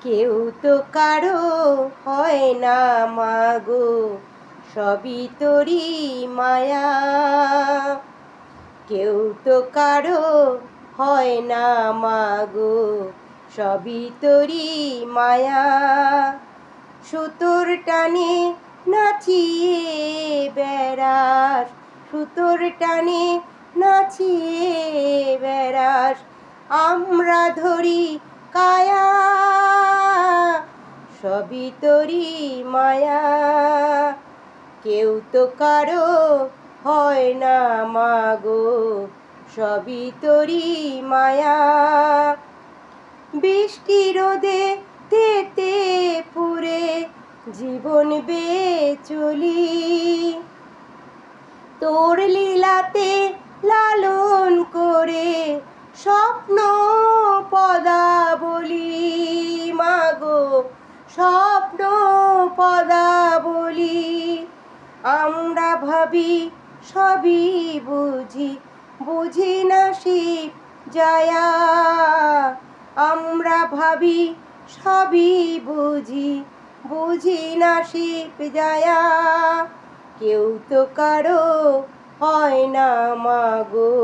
কেউ তো কারো হয় না মাগো, সবই তোরই মায়া। কেউ তো কারো হয় না মাগো, সবই তোরই মায়া। সুতোর টানে নাচিয়ে বেড়াস, সুতোর টানে নাচিয়ে বেড়াস, আমরা ধরি কায়া, সবই তোরই মায়া। কেউ তো কারো হয় না মাগো, সবই তোরই মায়া। বৃষ্টি রোদে তেতে পুরে জীবন বেয়ে চলি, তোর লীলাতে লালন করে স্বপ্ন পদাবলী। মাগো স্বপ্ন পদাবলী, আমরা ভাবি সবই বুঝি, বুঝি না শিব জায়া। আমরা ভাবি সবই বুঝি, বুঝি না শিব জায়া। কেউ তো কারো হয় না মাগো,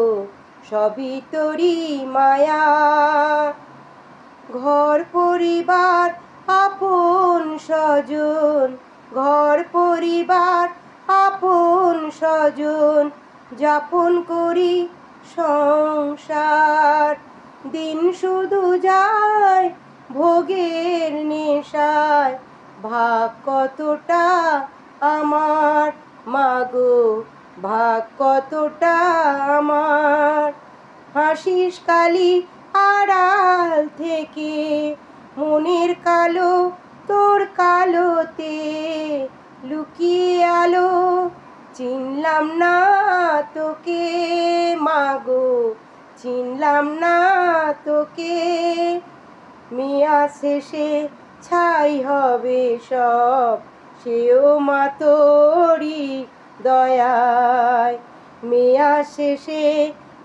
সবই তোরই মায়া। ঘর পরিবার আপন স্বজন, ঘর পরিবার আপন স্বজন, যাপন করি সংসার। দিন শুধু যায় ভোগের নেশায়, ভাগ কতটা আমার মাগো, ভাগ কতটা আমার। হাসিস কালি আড়াল থেকে, মনের কালো তোর কালোতে লুকিয়ে আলো, চিনলাম না তোকে মাগো, চিনলাম না তোকে। মিয়া শেষে ছাই হবে সব, সেও মা তোরই দয়ায়। মিয়া শেষে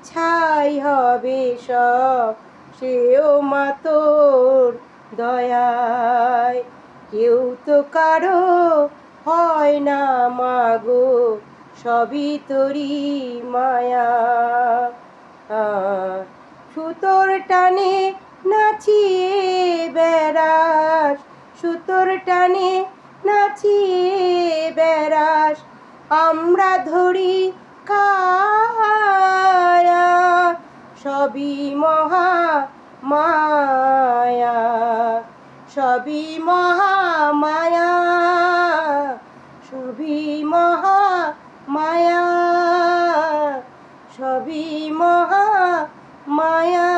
ছাই হবে সব, সেও মা তোর দয়ায়। কেউ তো কারো হয় না মাগো, সবই তোরই মায়া। সুতোর টানে নাচিয়ে বেড়াস, সুতোর টানে নাচিয়ে বেড়াস, আমরা ধরি কায়া, সবই মহা মায়া, সবই মহা মায়া, সবই মহা মায়া, সবই মহা মায়া।